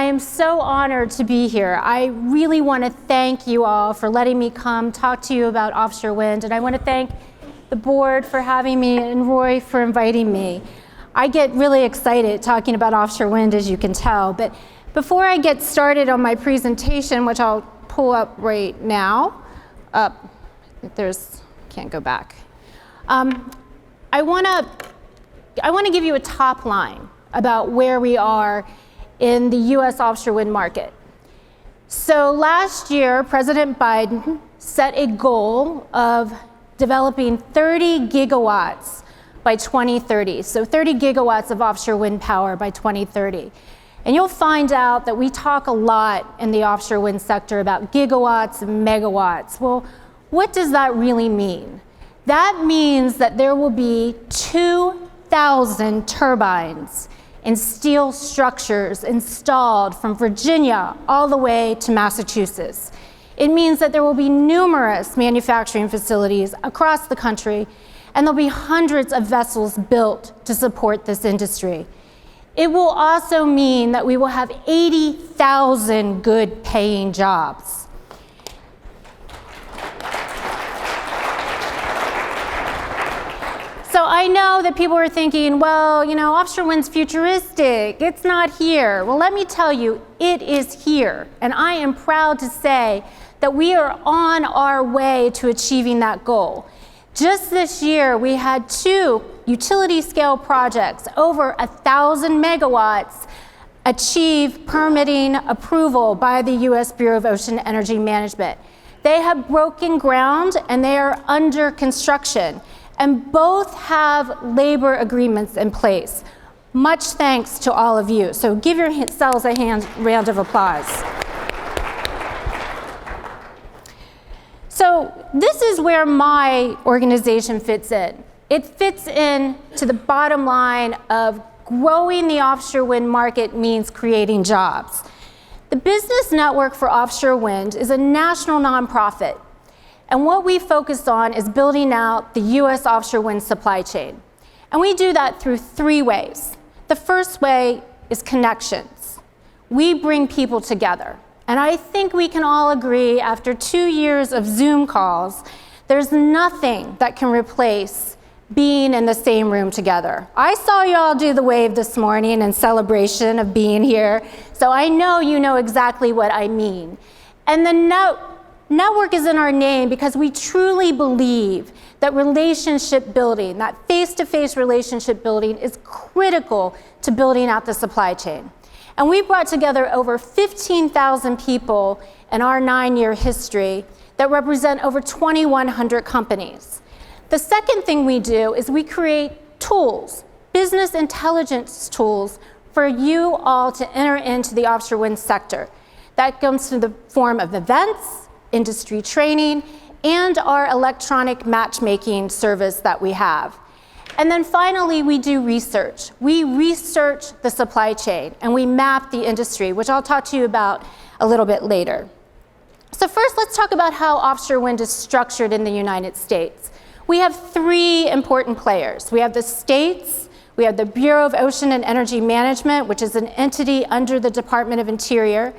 am so honored to be here. I really want to thank you all for letting me come talk to you about offshore wind, and I want to thank the board for having me and Roy for inviting me. I get really excited talking about offshore wind, as you can tell, but before I get started on my presentation, which I'll pull up right now, can't go back. I want to give you a top line about where we are in the US offshore wind market. So last year, President Biden set a goal of developing 30 gigawatts by 2030. So 30 gigawatts of offshore wind power by 2030. And you'll find out that we talk a lot in the offshore wind sector about gigawatts and megawatts. Well, what does that really mean? That means that there will be 2,000 turbines and steel structures installed from Virginia all the way to Massachusetts. It means that there will be numerous manufacturing facilities across the country, and there'll be hundreds of vessels built to support this industry. It will also mean that we will have 80,000 good-paying jobs. So I know that people are thinking, well, you know, offshore wind's futuristic. It's not here. Well, let me tell you, it is here. And I am proud to say that we are on our way to achieving that goal. Just this year, we had 2 utility-scale projects, over 1,000 megawatts, achieve permitting approval by the U.S. Bureau of Ocean Energy Management. They have broken ground and they are under construction. And both have labor agreements in place. Much thanks to all of you. So give yourselves a round of applause. So this is where my organization fits in. It fits in to the bottom line of growing the offshore wind market means creating jobs. The Business Network for Offshore Wind is a national nonprofit. And what we focus on is building out the US offshore wind supply chain. And we do that through 3 ways. The first way is connections. We bring people together. And I think we can all agree after 2 years of Zoom calls, there's nothing that can replace being in the same room together. I saw you all do the wave this morning in celebration of being here, so I know you know exactly what I mean. And the network is in our name because we truly believe that relationship building, that face-to-face relationship building, is critical to building out the supply chain. And we brought together over 15,000 people in our 9-year history that represent over 2,100 companies. The second thing we do is we create tools, business intelligence tools, for you all to enter into the offshore wind sector. That comes through the form of events, industry training, and our electronic matchmaking service that we have. And then finally, we do research. We research the supply chain and we map the industry, which I'll talk to you about a little bit later. So first, let's talk about how offshore wind is structured in the United States. We have 3 important players. We have the states, we have the Bureau of Ocean and Energy Management, which is an entity under the Department of Interior.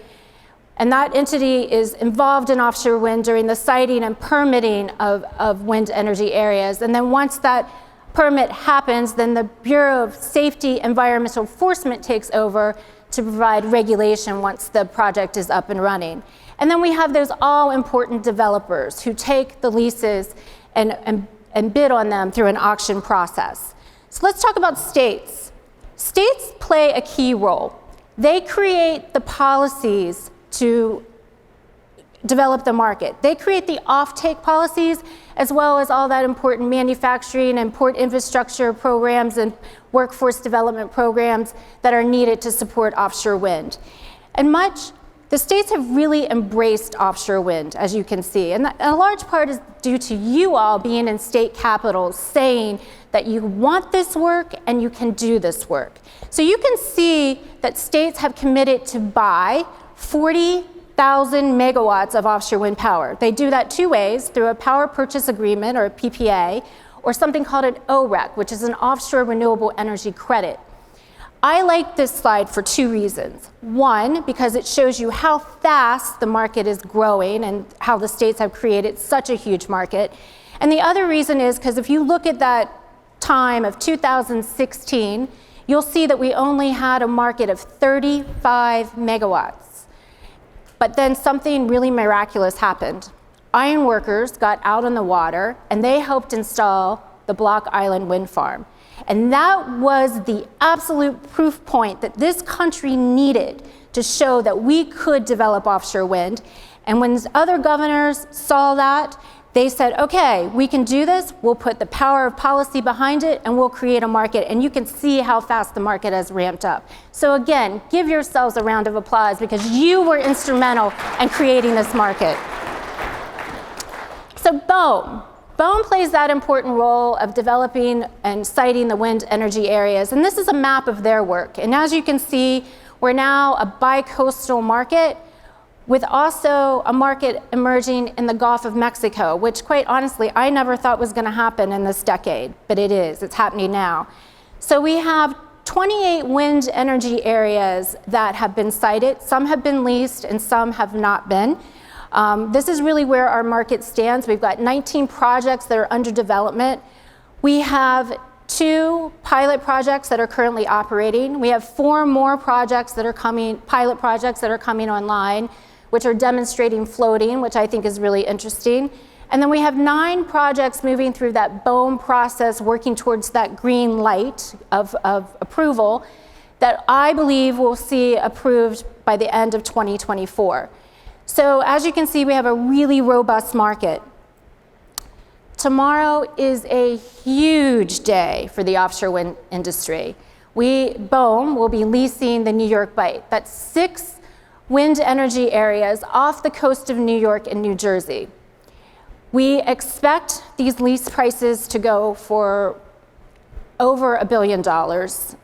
And that entity is involved in offshore wind during the siting and permitting of wind energy areas. And then once that permit happens, then the Bureau of Safety Environmental Enforcement takes over to provide regulation once the project is up and running. And then we have those all-important developers who take the leases and bid on them through an auction process. So let's talk about states. States play a key role. They create the policies to develop the market. They create the offtake policies as well as all that important manufacturing and port infrastructure programs and workforce development programs that are needed to support offshore wind. And the states have really embraced offshore wind, as you can see. And a large part is due to you all being in state capitals saying that you want this work and you can do this work. So you can see that states have committed to buy 40,000 megawatts of offshore wind power. They do that 2 ways, through a power purchase agreement or a PPA, or something called an OREC, which is an offshore renewable energy credit. I like this slide for two reasons. One, because it shows you how fast the market is growing and how the states have created such a huge market. And the other reason is because if you look at that time of 2016, you'll see that we only had a market of 35 megawatts. But then something really miraculous happened. Iron workers got out on the water and they helped install the Block Island wind farm. And that was the absolute proof point that this country needed to show that we could develop offshore wind. And when other governors saw that, they said, okay, we can do this, we'll put the power of policy behind it, and we'll create a market. And you can see how fast the market has ramped up. So again, give yourselves a round of applause because you were instrumental in creating this market. So BOEM plays that important role of developing and siting the wind energy areas. And this is a map of their work. And as you can see, we're now a bi-coastal market with also a market emerging in the Gulf of Mexico, which quite honestly, I never thought was gonna happen in this decade, but it is, it's happening now. So we have 28 wind energy areas that have been sited. Some have been leased and some have not been. This is really where our market stands. We've got 19 projects that are under development. We have 2 pilot projects that are currently operating. We have 4 more projects that are pilot projects that are coming online, which are demonstrating floating, which I think is really interesting. And then we have 9 projects moving through that BOEM process, working towards that green light of approval that I believe we'll see approved by the end of 2024. So as you can see, we have a really robust market. Tomorrow is a huge day for the offshore wind industry. BOEM will be leasing the New York Bight. That's 6 wind energy areas off the coast of New York and New Jersey. We expect these lease prices to go for over $1 billion.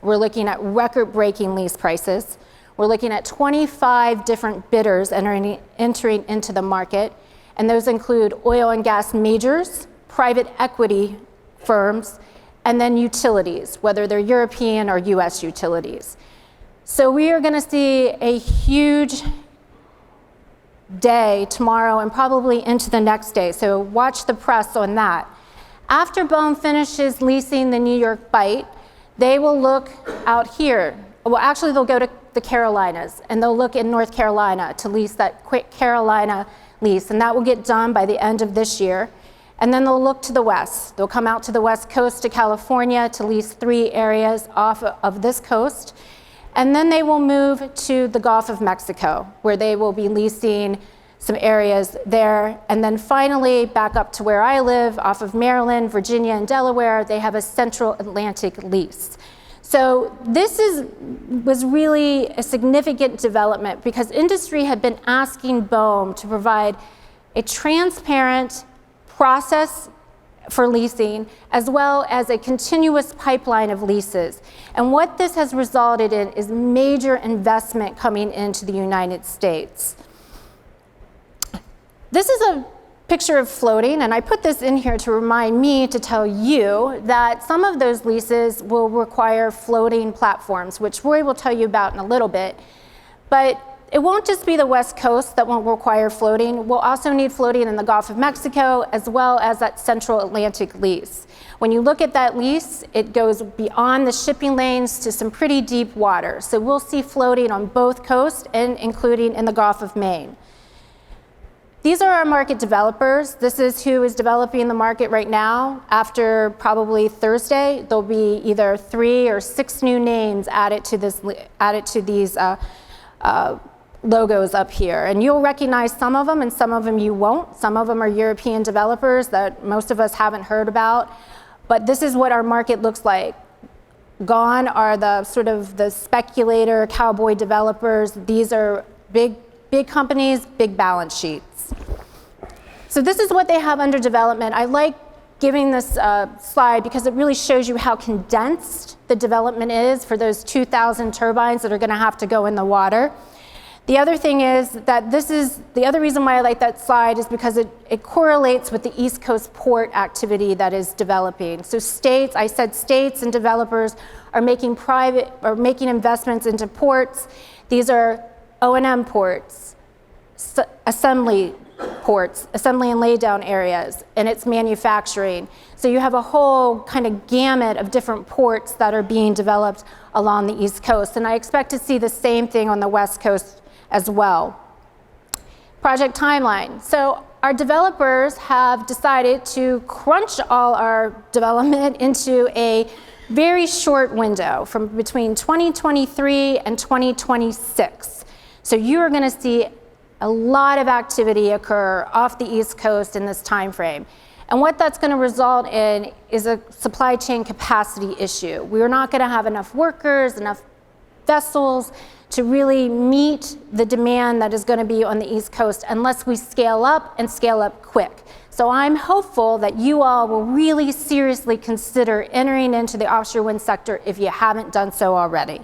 We're looking at record-breaking lease prices. We're looking at 25 different bidders entering into the market, and those include oil and gas majors, private equity firms, and then utilities, whether they're European or US utilities. So we are going to see a huge day tomorrow and probably into the next day. So watch the press on that. After BOEM finishes leasing the New York Bight, they will look out here. Well, actually, they'll go to the Carolinas, and they'll look in North Carolina to lease that quick Carolina lease, and that will get done by the end of this year. And then they'll look to the west. They'll come out to the west coast to California to lease 3 areas off of this coast. And then they will move to the Gulf of Mexico, where they will be leasing some areas there. And then finally, back up to where I live, off of Maryland, Virginia, and Delaware, they have a Central Atlantic lease. So this was really a significant development because industry had been asking BOEM to provide a transparent process for leasing, as well as a continuous pipeline of leases. And what this has resulted in is major investment coming into the United States. This is a picture of floating, and I put this in here to remind me to tell you that some of those leases will require floating platforms, which Roy will tell you about in a little bit. But it won't just be the West Coast that won't require floating. We'll also need floating in the Gulf of Mexico, as well as that Central Atlantic lease. When you look at that lease, it goes beyond the shipping lanes to some pretty deep water. So we'll see floating on both coasts, and including in the Gulf of Maine. These are our market developers. This is who is developing the market right now. After probably Thursday, there'll be either 3 or 6 new names added to these logos up here. And you'll recognize some of them and some of them you won't. Some of them are European developers that most of us haven't heard about. But this is what our market looks like. Gone are the sort of the speculator, cowboy developers. These are big companies, big balance sheets. So this is what they have under development. I like giving this slide because it really shows you how condensed the development is for those 2,000 turbines that are going to have to go in the water. The other thing is that the other reason why I like that slide is because it correlates with the East Coast port activity that is developing. So states and developers are making investments into ports. These are O&M ports, assembly and laydown areas, and it's manufacturing. So you have a whole kind of gamut of different ports that are being developed along the East Coast. And I expect to see the same thing on the West Coast as well. Project timeline. So our developers have decided to crunch all our development into a very short window from between 2023 and 2026. So you are going to see a lot of activity occur off the East Coast in this time frame. And what that's going to result in is a supply chain capacity issue. We're not going to have enough workers, enough vessels to really meet the demand that is going to be on the East Coast unless we scale up and scale up quick. So I'm hopeful that you all will really seriously consider entering into the offshore wind sector if you haven't done so already.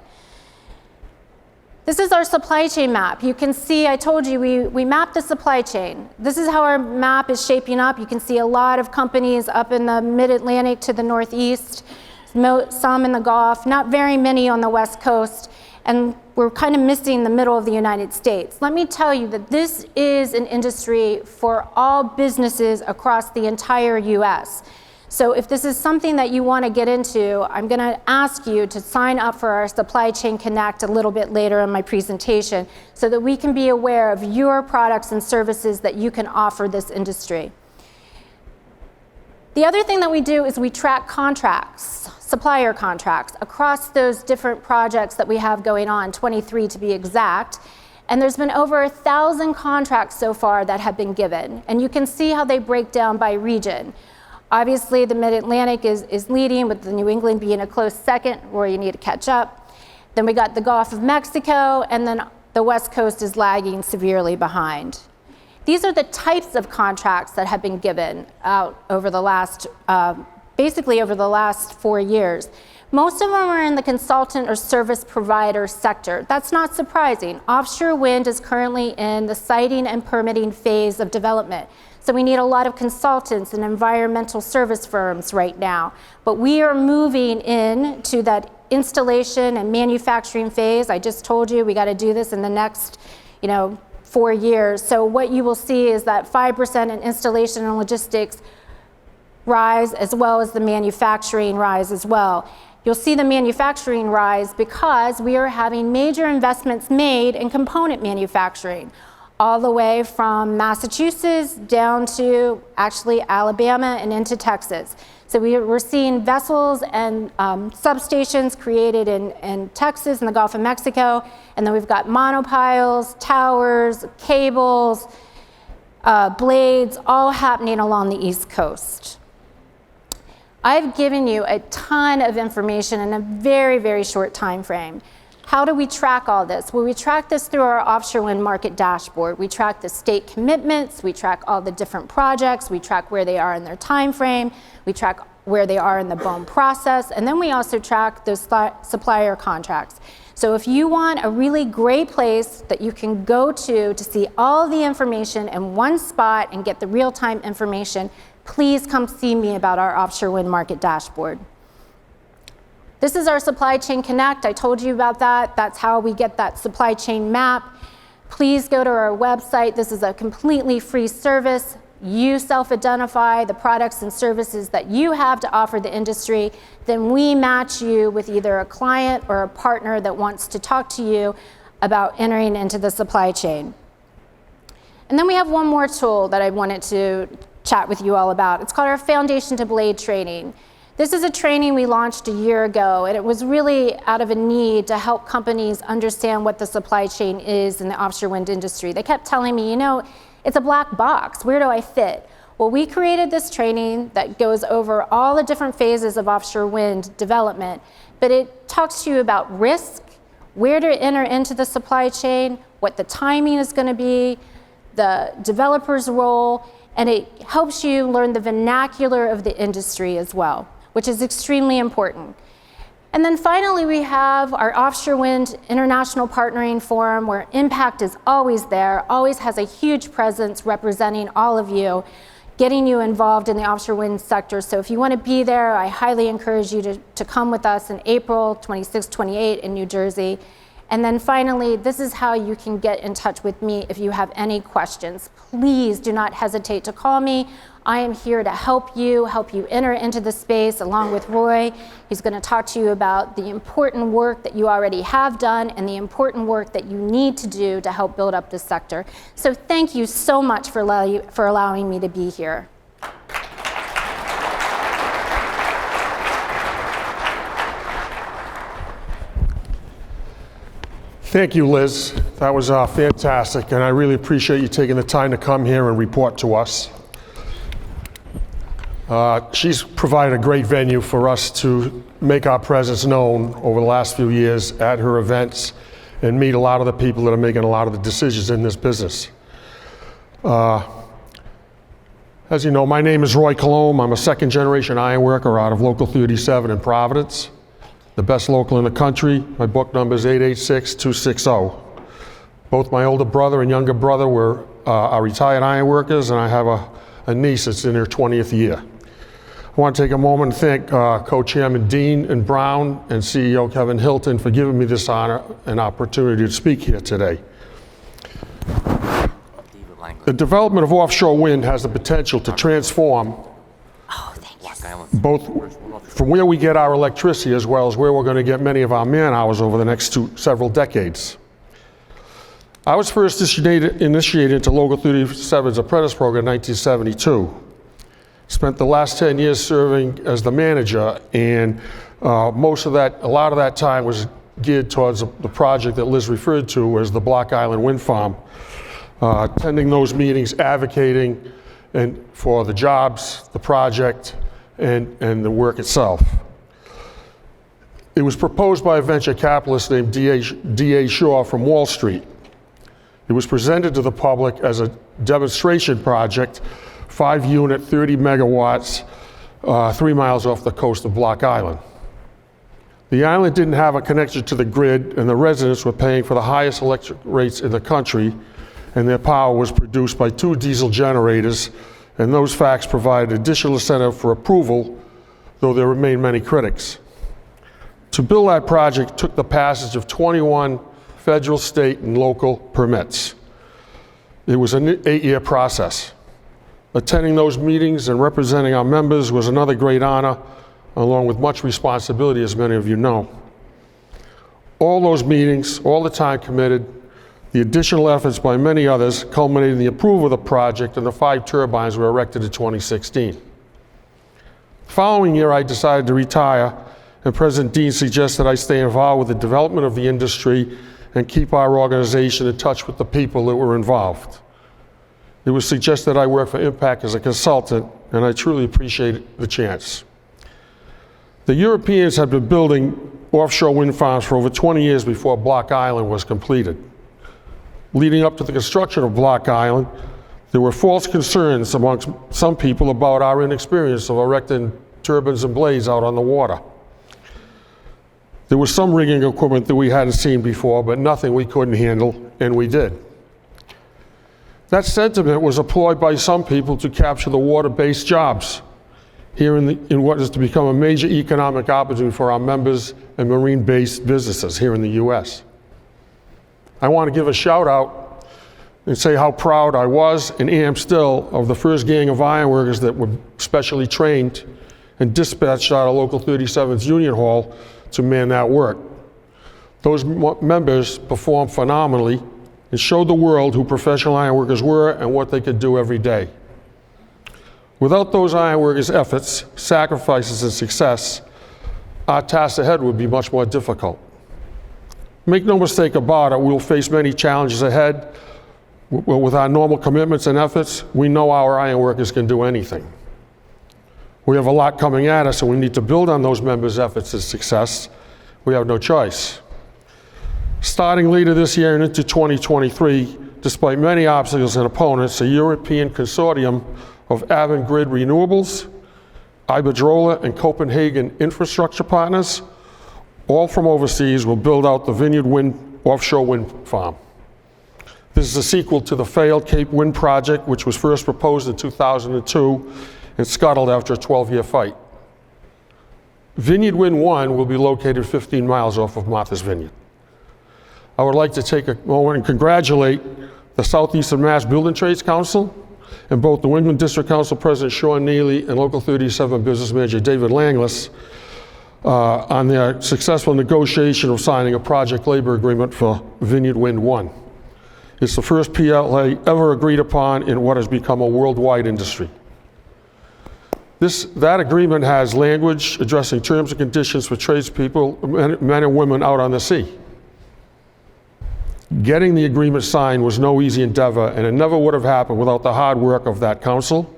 This is our supply chain map. You can see, I told you, we mapped the supply chain. This is how our map is shaping up. You can see a lot of companies up in the mid-Atlantic to the northeast, some in the Gulf, not very many on the West Coast, and we're kind of missing the middle of the United States. Let me tell you that this is an industry for all businesses across the entire US. So if this is something that you want to get into, I'm going to ask you to sign up for our Supply Chain Connect a little bit later in my presentation so that we can be aware of your products and services that you can offer this industry. The other thing that we do is we track contracts, supplier contracts, across those different projects that we have going on, 23 to be exact. And there's been over 1,000 contracts so far that have been given. And you can see how they break down by region. Obviously, the Mid-Atlantic is leading, with the New England being a close second, where you need to catch up. Then we got the Gulf of Mexico, and then the West Coast is lagging severely behind. These are the types of contracts that have been given out over the last, basically over the last 4 years. Most of them are in the consultant or service provider sector. That's not surprising. Offshore wind is currently in the siting and permitting phase of development. So we need a lot of consultants and environmental service firms right now. But we are moving into that installation and manufacturing phase. I just told you we got to do this in the next, 4 years. So what you will see is that 5% in installation and logistics rise, as well as the manufacturing rise as well. You'll see the manufacturing rise because we are having major investments made in component manufacturing, all the way from Massachusetts down to actually Alabama and into Texas. So we're seeing vessels and substations created in Texas and the Gulf of Mexico, and then we've got monopiles, towers, cables, blades, all happening along the East Coast. I've given you a ton of information in a very, very short time frame. How do we track all this? Well, we track this through our offshore wind market dashboard. We track the state commitments, we track all the different projects, we track where they are in their time frame, we track where they are in the BOEM process, and then we also track those supplier contracts. So if you want a really great place that you can go to see all the information in one spot and get the real-time information, please come see me about our offshore wind market dashboard. This is our Supply Chain Connect. I told you about that. That's how we get that supply chain map. Please go to our website. This is a completely free service. You self-identify the products and services that you have to offer the industry. Then we match you with either a client or a partner that wants to talk to you about entering into the supply chain. And then we have one more tool that I wanted to chat with you all about. It's called our Foundation to Blade training. This is a training we launched a year ago, and it was really out of a need to help companies understand what the supply chain is in the offshore wind industry. They kept telling me, it's a black box. Where do I fit? Well, we created this training that goes over all the different phases of offshore wind development, but it talks to you about risk, where to enter into the supply chain, what the timing is going to be, the developer's role, and it helps you learn the vernacular of the industry as well, which is extremely important. And then finally, we have our Offshore Wind International Partnering Forum, where Impact is always there, always has a huge presence representing all of you, getting you involved in the offshore wind sector. So if you want to be there, I highly encourage you to come with us in April 26, 28 in New Jersey. And then finally, this is how you can get in touch with me if you have any questions. Please do not hesitate to call me. I am here to help you enter into the space along with Roy. He's going to talk to you about the important work that you already have done and the important work that you need to do to help build up this sector. So thank you so much for allowing me to be here. Thank you, Liz. That was fantastic, and I really appreciate you taking the time to come here and report to us. She's provided a great venue for us to make our presence known over the last few years at her events and meet a lot of the people that are making a lot of the decisions in this business. As you know, my name is Roy Colomb. I'm a second-generation iron worker out of Local 37 in Providence, the best local in the country. My book number is 886260. Both my older brother and younger brother are retired iron workers, and I have a niece that's in her 20th year. I want to take a moment and thank Co-Chairman Dean and Brown and CEO Kevin Hilton for giving me this honor and opportunity to speak here today. The development of offshore wind has the potential to transform both from where we get our electricity as well as where we're going to get many of our man hours over the next several decades. I was first initiated into Local 37's apprentice program in 1972. Spent the last 10 years serving as the manager, and a lot of that time was geared towards the project that Liz referred to as the Block Island Wind Farm. Attending those meetings, advocating for the jobs, the project, and the work itself. It was proposed by a venture capitalist named D.A. Shaw from Wall Street. It was presented to the public as a demonstration project, 5-unit, 30 megawatts, 3 miles off the coast of Block Island. The island didn't have a connection to the grid, and the residents were paying for the highest electric rates in the country, and their power was produced by 2 diesel generators, and those facts provided additional incentive for approval, though there remain many critics. To build that project took the passage of 21 federal, state, and local permits. It was an 8-year process. Attending those meetings and representing our members was another great honor, along with much responsibility, as many of you know. All those meetings, all the time committed, the additional efforts by many others culminated in the approval of the project, and the 5 turbines were erected in 2016. The following year, I decided to retire, and President Dean suggested I stay involved with the development of the industry and keep our organization in touch with the people that were involved. It was suggested I work for Impact as a consultant, and I truly appreciate the chance. The Europeans had been building offshore wind farms for over 20 years before Block Island was completed. Leading up to the construction of Block Island, there were false concerns amongst some people about our inexperience of erecting turbines and blades out on the water. There was some rigging equipment that we hadn't seen before, but nothing we couldn't handle, and we did. That sentiment was employed by some people to capture the water-based jobs here in what is to become a major economic opportunity for our members and marine-based businesses here in the U.S. I want to give a shout out and say how proud I was and am still of the first gang of ironworkers that were specially trained and dispatched out of Local 37's Union Hall to man that work. Those members performed phenomenally and showed the world who professional ironworkers were and what they could do every day. Without those ironworkers' efforts, sacrifices, and success, our task ahead would be much more difficult. Make no mistake about it, we will face many challenges ahead. With our normal commitments and efforts, we know our ironworkers can do anything. We have a lot coming at us, and we need to build on those members' efforts and success. We have no choice. Starting later this year and into 2023, despite many obstacles and opponents, a European consortium of Avangrid Renewables, Iberdrola, and Copenhagen infrastructure partners all from overseas, will build out the Vineyard offshore wind farm. This is a sequel to the failed Cape Wind project, which was first proposed in 2002 and scuttled after a 12-year fight. Vineyard Wind 1 will be located 15 miles off of Martha's Vineyard. I would like to take a moment and congratulate the Southeastern Mass Building Trades Council and both New England District Council President Sean Neely and Local 37 Business Manager David Langlis on their successful negotiation of signing a project labor agreement for Vineyard Wind 1. It's the first PLA ever agreed upon in what has become a worldwide industry. That agreement has language addressing terms and conditions for tradespeople, men and women out on the sea. Getting the agreement signed was no easy endeavor, and it never would have happened without the hard work of that council,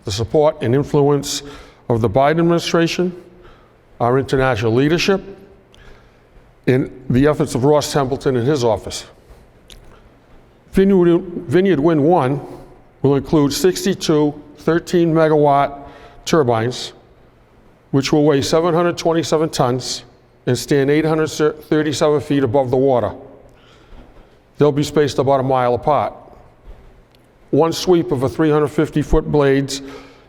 the support and influence of the Biden administration, our international leadership, and the efforts of Ross Templeton and his office. Vineyard Wind 1 will include 62 13-megawatt turbines, which will weigh 727 tons and stand 837 feet above the water. They'll be spaced about a mile apart. One sweep of a 350-foot blades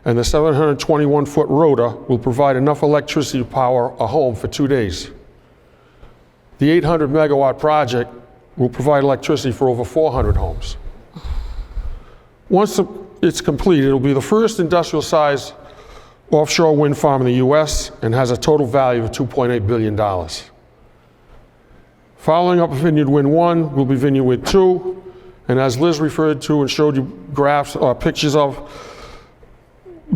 and the 721-foot rotor will provide enough electricity to power a home for 2 days. The 800-megawatt project will provide electricity for over 400 homes. Once it's complete, it'll be the first industrial-sized offshore wind farm in the U.S. and has a total value of $2.8 billion. Following up Vineyard Wind 1 will be Vineyard Wind 2, and as Liz referred to and showed you graphs or pictures of,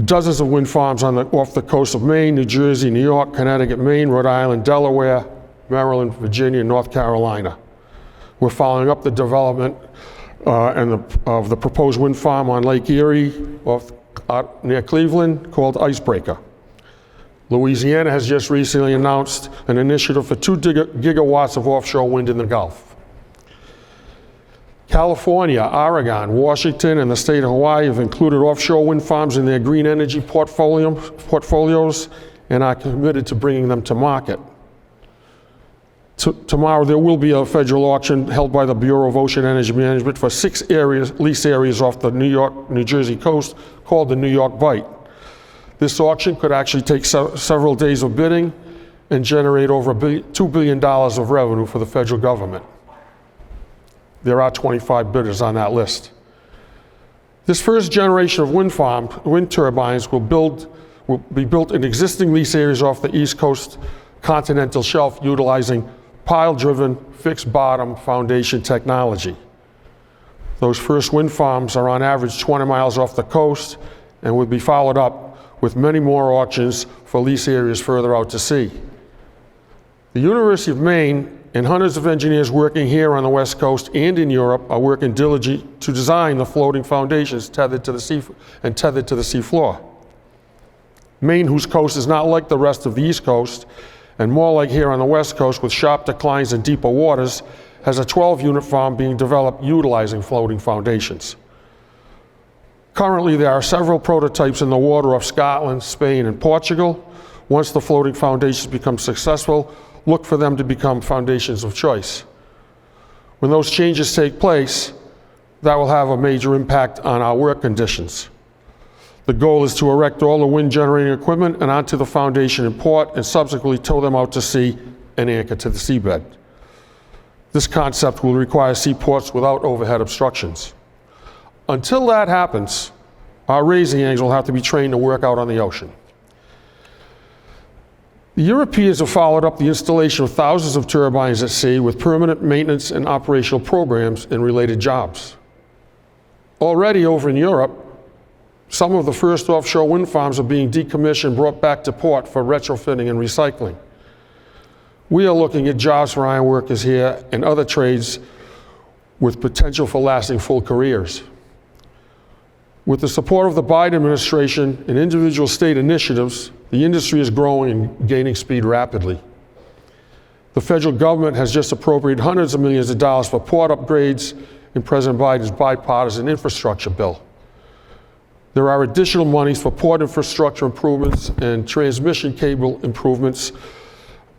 dozens of wind farms off the coast of Maine, New Jersey, New York, Connecticut, Maine, Rhode Island, Delaware, Maryland, Virginia, and North Carolina. We're following up the development of the proposed wind farm on Lake Erie near Cleveland called Icebreaker. Louisiana has just recently announced an initiative for 2 gigawatts of offshore wind in the Gulf. California, Oregon, Washington, and the state of Hawaii have included offshore wind farms in their green energy portfolios and are committed to bringing them to market. Tomorrow there will be a federal auction held by the Bureau of Ocean Energy Management for 6 lease areas off the New York, New Jersey coast called the New York Bight. This auction could actually take several days of bidding and generate over $2 billion of revenue for the federal government. There are 25 bidders on that list. This first generation of wind turbines will be built in existing lease areas off the East Coast continental shelf utilizing pile-driven fixed bottom foundation technology. Those first wind farms are on average 20 miles off the coast and will be followed up with many more auctions for lease areas further out to sea. The University of Maine and hundreds of engineers working here on the West Coast and in Europe are working diligently to design the floating foundations tethered to the sea floor. Maine, whose coast is not like the rest of the East Coast, and more like here on the West Coast with sharp declines and deeper waters, has a 12-unit farm being developed utilizing floating foundations. Currently, there are several prototypes in the water of Scotland, Spain, and Portugal. Once the floating foundations become successful, look for them to become foundations of choice. When those changes take place, that will have a major impact on our work conditions. The goal is to erect all the wind generating equipment and onto the foundation in port and subsequently tow them out to sea and anchor to the seabed. This concept will require seaports without overhead obstructions. Until that happens, our raising angels will have to be trained to work out on the ocean. The Europeans have followed up the installation of thousands of turbines at sea with permanent maintenance and operational programs and related jobs. Already over in Europe, some of the first offshore wind farms are being decommissioned, brought back to port for retrofitting and recycling. We are looking at jobs for iron workers here and other trades with potential for lasting full careers. With the support of the Biden administration and individual state initiatives, the industry is growing and gaining speed rapidly. The federal government has just appropriated hundreds of millions of dollars for port upgrades in President Biden's bipartisan infrastructure bill. There are additional monies for port infrastructure improvements and transmission cable improvements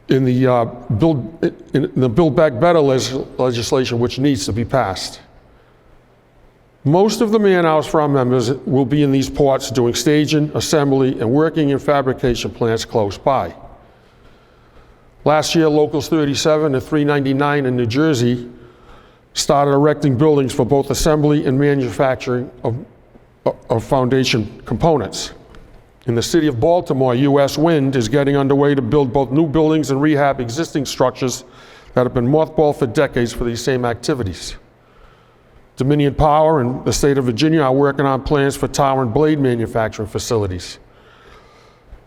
in the Build Back Better legislation, which needs to be passed. Most of the man-hours for our members will be in these ports doing staging, assembly, and working in fabrication plants close by. Last year, Locals 37 and 399 in New Jersey started erecting buildings for both assembly and manufacturing of foundation components. In the city of Baltimore, U.S. Wind is getting underway to build both new buildings and rehab existing structures that have been mothballed for decades for these same activities. Dominion Power and the state of Virginia are working on plans for tower and blade manufacturing facilities.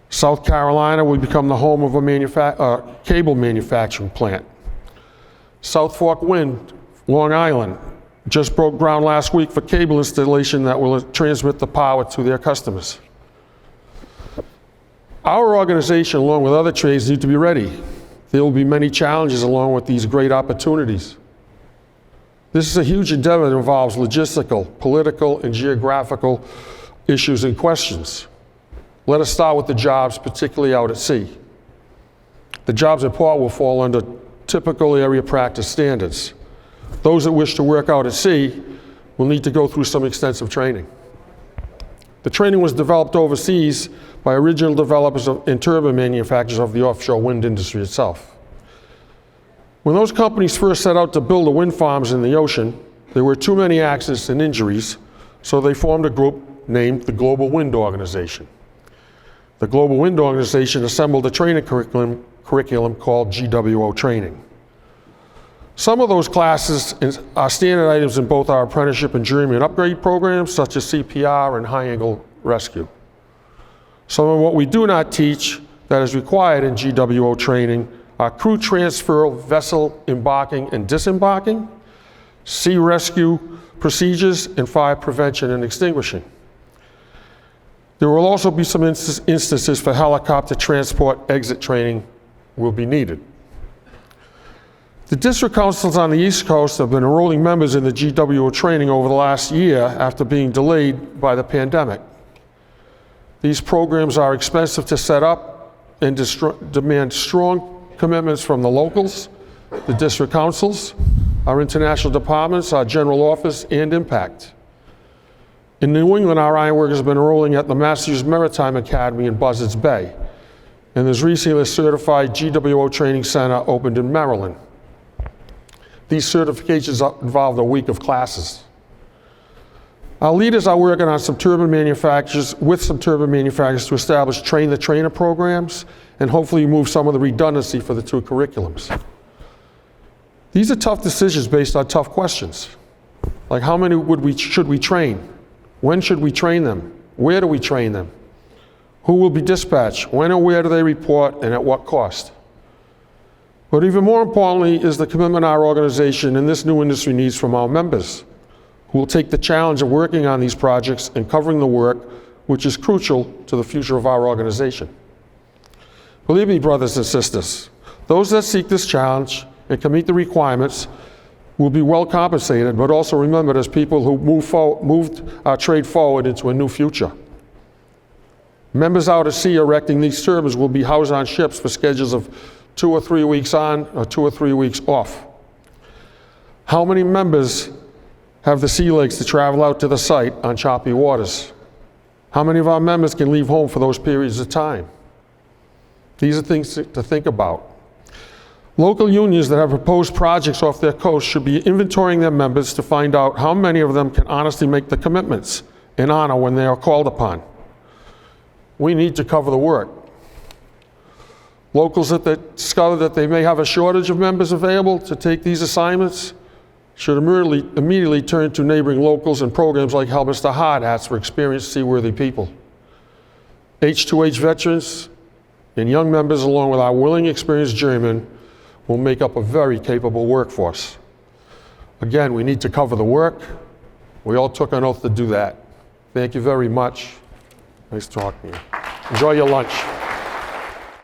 South Carolina will become the home of a cable manufacturing plant. South Fork Wind, Long Island, just broke ground last week for cable installation that will transmit the power to their customers. Our organization, along with other trades, need to be ready. There will be many challenges along with these great opportunities. This is a huge endeavor that involves logistical, political, and geographical issues and questions. Let us start with the jobs, particularly out at sea. The jobs at port will fall under typical area practice standards. Those that wish to work out at sea will need to go through some extensive training. The training was developed overseas by original developers and turbine manufacturers of the offshore wind industry itself. When those companies first set out to build the wind farms in the ocean, there were too many accidents and injuries, so they formed a group named the Global Wind Organization. The Global Wind Organization assembled a training curriculum called GWO training. Some of those classes are standard items in both our apprenticeship and journeyman upgrade programs, such as CPR and high-angle rescue. Some of what we do not teach that is required in GWO training are crew transfer, vessel embarking and disembarking, sea rescue procedures, and fire prevention and extinguishing. There will also be some instances for helicopter transport exit training will be needed. The district councils on the East Coast have been enrolling members in the GWO training over the last year after being delayed by the pandemic. These programs are expensive to set up and demand strong commitments from the locals, the district councils, our international departments, our general office, and impact. In New England, our ironworkers have been enrolling at the Massachusetts Maritime Academy in Buzzards Bay, and there's recently a certified GWO training center opened in Maryland. These certifications involved a week of classes. Our leaders are working on some turbine manufacturers to establish train-the-trainer programs and hopefully remove some of the redundancy for the two curriculums. These are tough decisions based on tough questions, like how many should we train? When should we train them? Where do we train them? Who will be dispatched? When and where do they report, and at what cost? But even more importantly is the commitment our organization and this new industry needs from our members, who will take the challenge of working on these projects and covering the work, which is crucial to the future of our organization. Believe me, brothers and sisters, those that seek this challenge and can meet the requirements will be well compensated, but also remembered as people who moved our trade forward into a new future. Members out at sea erecting these turbines will be housed on ships for schedules of 2 or 3 weeks on or 2 or 3 weeks off. How many members have the sea legs to travel out to the site on choppy waters? How many of our members can leave home for those periods of time? These are things to think about. Local unions that have proposed projects off their coast should be inventorying their members to find out how many of them can honestly make the commitments and honor when they are called upon. We need to cover the work. Locals that discover that they may have a shortage of members available to take these assignments should immediately turn to neighboring locals and programs like Helmets to Hard Hats for experienced seaworthy people. H2H veterans and young members, along with our willing, experienced journeymen, will make up a very capable workforce. Again, we need to cover the work. We all took an oath to do that. Thank you very much. Nice talking to you. Enjoy your lunch.